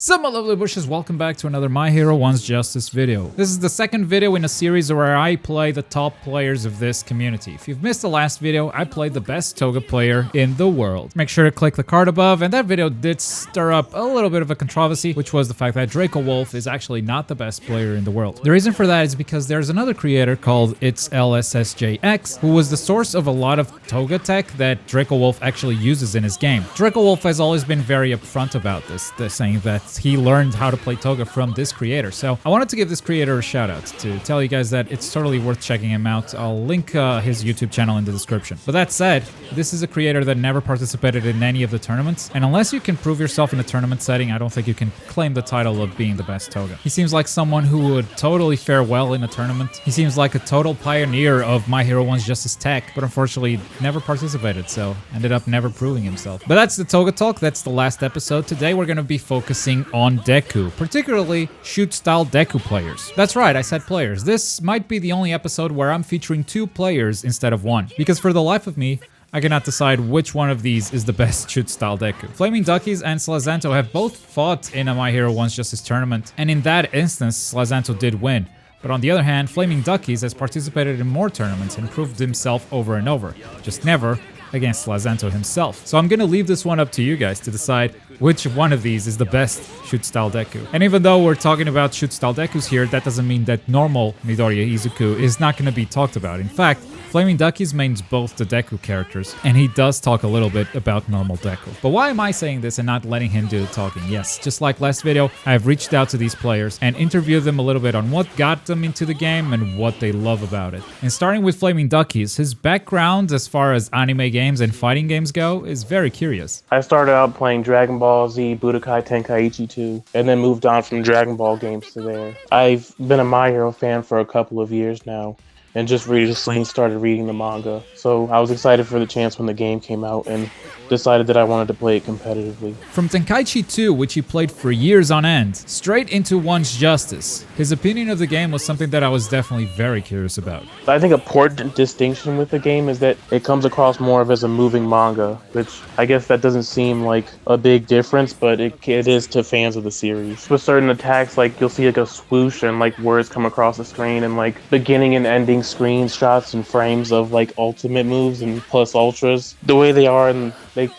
Sup my lovely bushes, welcome back to another My Hero One's Justice video. This is the second video in a series where I play the top players of this community. If you've missed the last video, I played the best Toga player in the world. Make sure to click the card above, and that video did stir up a little bit of a controversy, which was the fact that Draco Wolf is actually not the best player in the world. The reason for that is because there's another creator called It's LSSJX, who was the source of a lot of Toga tech that Draco Wolf actually uses in his game. Draco Wolf has always been very upfront about this, saying that he learned how to play Toga from this creator. So I wanted to give this creator a shout out to tell you guys that it's totally worth checking him out. I'll link his YouTube channel in the description. But that said, this is a creator that never participated in any of the tournaments, and unless you can prove yourself in a tournament setting, I don't think you can claim the title of being the best Toga. He seems like someone who would totally fare well in a tournament. He seems like a total pioneer of My Hero One's Justice tech, but unfortunately never participated, so ended up never proving himself. But that's the Toga talk. That's the last episode. Today we're going to be focusing on Deku, particularly shoot-style Deku players. That's right, I said players. This might be the only episode where I'm featuring two players instead of one, because for the life of me, I cannot decide which one of these is the best shoot-style Deku. Flaming Duckies and Slazanto have both fought in a My Hero One's Justice tournament, and in that instance, Slazanto did win. But on the other hand, Flaming Duckies has participated in more tournaments and proved himself over and over, just never against Slazanto himself. So I'm gonna leave this one up to you guys to decide which one of these is the best shoot-style Deku. And even though we're talking about shoot-style Dekus here, that doesn't mean that normal Midoriya Izuku is not gonna be talked about. In fact, Flaming Duckies mains both the Deku characters, and he does talk a little bit about normal Deku. But why am I saying this and not letting him do the talking? Yes, just like last video, I have reached out to these players and interviewed them a little bit on what got them into the game and what they love about it. And starting with Flaming Duckies, his background as far as anime games and fighting games go is very curious. I started out playing Dragon Ball Z, Budokai Tenkaichi 2, and then moved on from Dragon Ball games to there. I've been a My Hero fan for a couple of years now, and just recently started reading the manga. So I was excited for the chance when the game came out and decided that I wanted to play it competitively. From Tenkaichi 2, which he played for years on end, straight into One's Justice, his opinion of the game was something that I was definitely very curious about. I think an important distinction with the game is that it comes across more of as a moving manga, which I guess that doesn't seem like a big difference, but it is to fans of the series. With certain attacks, like you'll see like a swoosh and like words come across the screen, and like beginning and ending screenshots and frames of like ultimate moves and plus ultras, the way they are, and it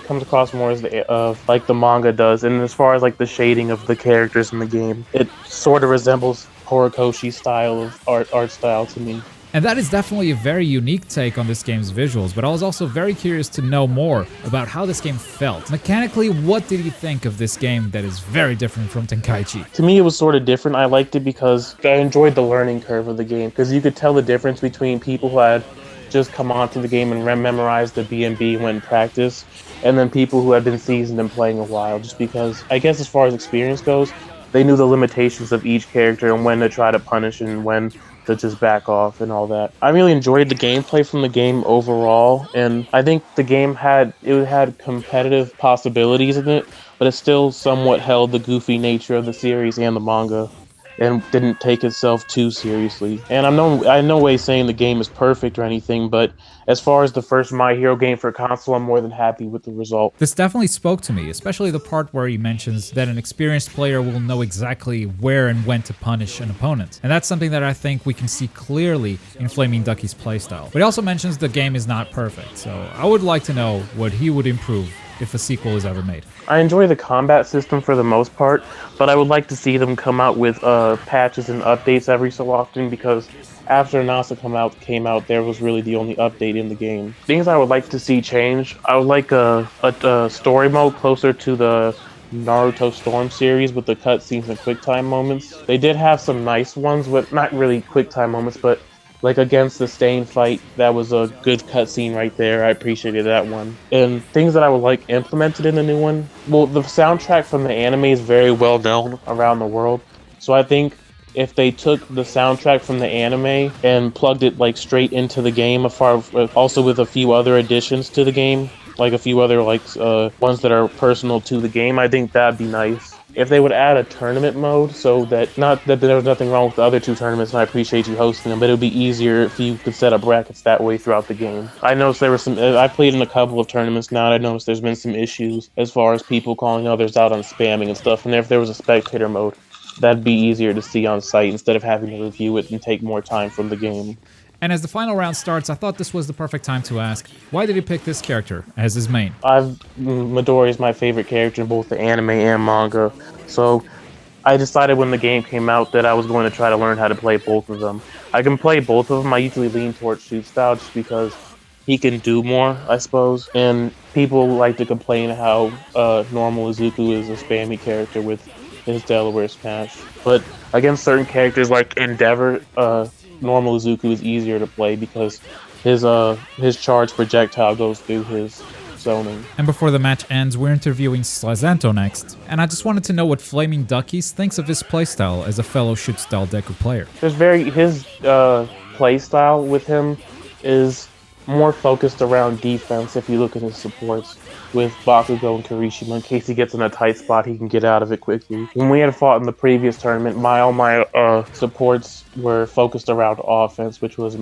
comes across more as like the manga does. And as far as like the shading of the characters in the game, it sort of resembles Horikoshi's style of art style to me. And that is definitely a very unique take on this game's visuals, but I was also very curious to know more about how this game felt. Mechanically, what did you think of this game that is very different from Tenkaichi? To me, it was sort of different. I liked it because I enjoyed the learning curve of the game, because you could tell the difference between people who had just come onto the game and memorized the B&B when practice, and then people who had been seasoned and playing a while, just because, I guess as far as experience goes, they knew the limitations of each character and when to try to punish and when to just back off and all that. I really enjoyed the gameplay from the game overall, and I think the game had competitive possibilities in it, but it still somewhat held the goofy nature of the series and the manga, and didn't take itself too seriously. And I'm no way saying the game is perfect or anything, but as far as the first My Hero game for console, I'm more than happy with the result. This definitely spoke to me, especially the part where he mentions that an experienced player will know exactly where and when to punish an opponent. And that's something that I think we can see clearly in Flaming Ducky's playstyle. But he also mentions the game is not perfect, so I would like to know what he would improve if a sequel is ever made. I enjoy the combat system for the most part, but I would like to see them come out with patches and updates every so often, because after NASA came out, there was really the only update in the game. Things I would like to see change, I would like a story mode closer to the Naruto Storm series with the cutscenes and QuickTime moments. They did have some nice ones with not really QuickTime moments, but like against the Stain fight, that was a good cutscene right there. I appreciated that one. And things that I would like implemented in the new one, well, the soundtrack from the anime is very well known around the world. So I think if they took the soundtrack from the anime and plugged it like straight into the game, also with a few other additions to the game, like a few other ones that are personal to the game, I think that'd be nice. if they would add a tournament mode, so that, not that there was nothing wrong with the other two tournaments, and I appreciate you hosting them, but it would be easier if you could set up brackets that way throughout the game. I noticed there were some, I played in a couple of tournaments now, and I noticed there's been some issues as far as people calling others out on spamming and stuff, and if there was a spectator mode, that'd be easier to see on site instead of having to review it and take more time from the game. And as the final round starts, I thought this was the perfect time to ask, why did he pick this character as his main? Midori is my favorite character in both the anime and manga, so I decided when the game came out that I was going to try to learn how to play both of them. I can play both of them. I usually lean towards shoot style just because he can do more, I suppose. And people like to complain how normal Izuku is a spammy character with his Delaware Smash. But against certain characters like Endeavor, normal Izuku is easier to play because his charge projectile goes through his zoning. And before the match ends, we're interviewing Slazanto next, and I just wanted to know what Flaming Duckies thinks of his playstyle as a fellow shoot-style Deku player. His playstyle with him is more focused around defense if you look at his supports, with Bakugo and Kirishima. In case he gets in a tight spot, he can get out of it quickly. When we had fought in the previous tournament, all my supports were focused around offense, which was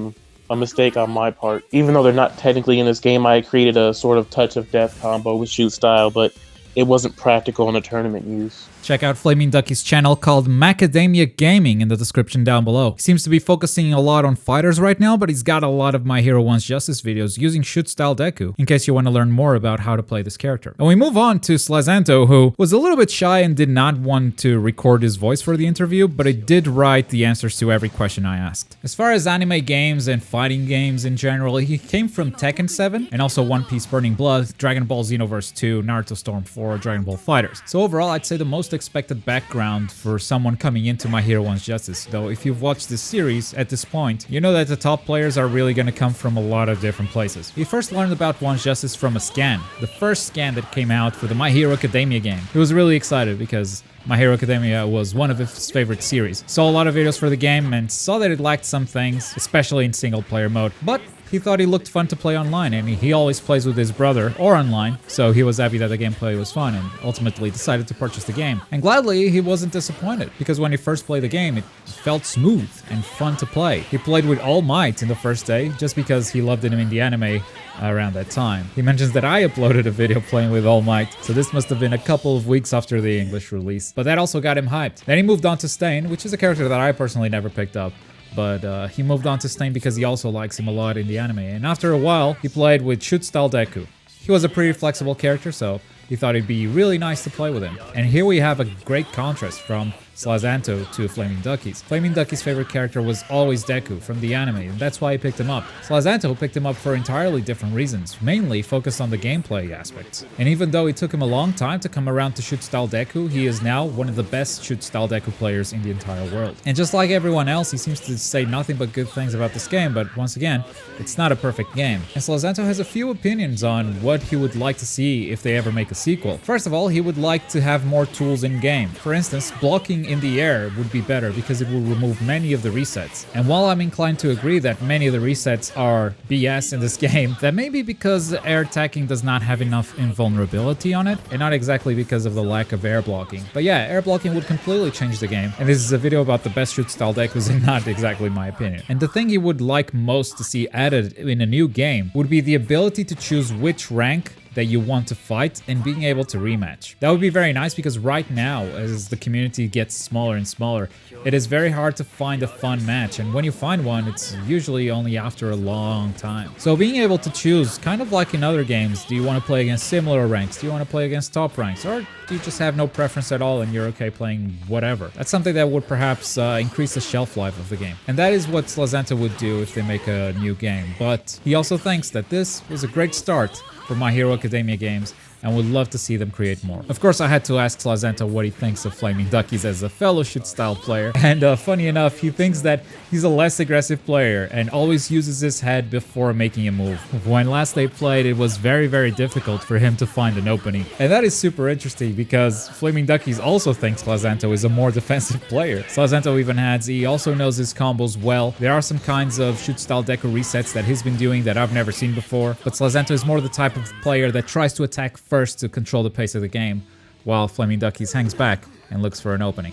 a mistake on my part. Even though they're not technically in this game, I created a sort of touch of death combo with shoot style, but it wasn't practical in a tournament use. Check out Flaming Duckies' channel called Macadamia Gaming in the description down below. He seems to be focusing a lot on fighters right now, but he's got a lot of My Hero One's Justice videos using shoot-style Deku, in case you want to learn more about how to play this character. And we move on to Slazanto, who was a little bit shy and did not want to record his voice for the interview, but he did write the answers to every question I asked. As far as anime games and fighting games in general, he came from Tekken 7, and also One Piece Burning Blood, Dragon Ball Xenoverse 2, Naruto Storm 4, Dragon Ball FighterZ. So overall, I'd say the most expected background for someone coming into My Hero One's Justice. Though if you've watched this series at this point, you know that the top players are really going to come from a lot of different places. We first learned about One's Justice from a scan, the first scan that came out for the My Hero Academia game. He was really excited because My Hero Academia was one of his favorite series. Saw a lot of videos for the game and saw that it lacked some things, especially in single player mode, but he thought he looked fun to play online, and he always plays with his brother or online, so he was happy that the gameplay was fun and ultimately decided to purchase the game. And gladly, he wasn't disappointed, because when he first played the game, it felt smooth and fun to play. He played with All Might in the first day, just because he loved him in the anime around that time. He mentions that I uploaded a video playing with All Might, so this must have been a couple of weeks after the English release, but that also got him hyped. Then he moved on to Stain, which is a character that I personally never picked up. But he moved on to Stain because he also likes him a lot in the anime, and after a while, he played with shoot-style Deku. He was a pretty flexible character, so he thought it'd be really nice to play with him. And here we have a great contrast from Slazanto to Flaming Duckies. Flaming Duckies' favorite character was always Deku from the anime, and that's why he picked him up. Slazanto picked him up for entirely different reasons, mainly focused on the gameplay aspects. And even though it took him a long time to come around to shoot-style Deku, he is now one of the best shoot-style Deku players in the entire world. And just like everyone else, he seems to say nothing but good things about this game, but once again, it's not a perfect game. And Slazanto has a few opinions on what he would like to see if they ever make a sequel. First of all, he would like to have more tools in-game. For instance, blocking in the air would be better because it will remove many of the resets. And while I'm inclined to agree that many of the resets are BS in this game, that may be because air attacking does not have enough invulnerability on it, and not exactly because of the lack of air blocking. But yeah, air blocking would completely change the game, and this is a video about the best shoot-style Dekus and not exactly my opinion. And the thing he would like most to see added in a new game would be the ability to choose which rank that you want to fight and being able to rematch. That would be very nice because right now, as the community gets smaller and smaller, it is very hard to find a fun match, and when you find one, it's usually only after a long time. So being able to choose, kind of like in other games, do you want to play against similar ranks? Do you want to play against top ranks? Or do you just have no preference at all and you're okay playing whatever? That's something that would perhaps increase the shelf life of the game. And that is what Slazanto would do if they make a new game. But he also thinks that this was a great start for My Hero Academia games, and would love to see them create more. Of course, I had to ask Slazanto what he thinks of Flaming Duckies as a fellow shoot-style player, and funny enough, he thinks that he's a less aggressive player and always uses his head before making a move. When last they played, it was very, very difficult for him to find an opening. And that is super interesting because Flaming Duckies also thinks Slazanto is a more defensive player. Slazanto even adds he also knows his combos well. There are some kinds of shoot-style Deku resets that he's been doing that I've never seen before, but Slazanto is more the type of player that tries to attack first to control the pace of the game, while Flamin Duckies hangs back and looks for an opening.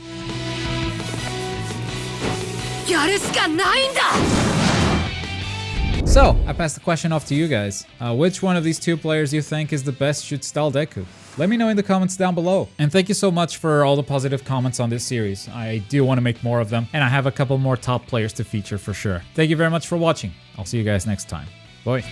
So, I pass the question off to you guys. Which one of these two players you think is the best shoot-style Deku? Let me know in the comments down below. And thank you so much for all the positive comments on this series. I do want to make more of them, and I have a couple more top players to feature for sure. Thank you very much for watching. I'll see you guys next time. Bye.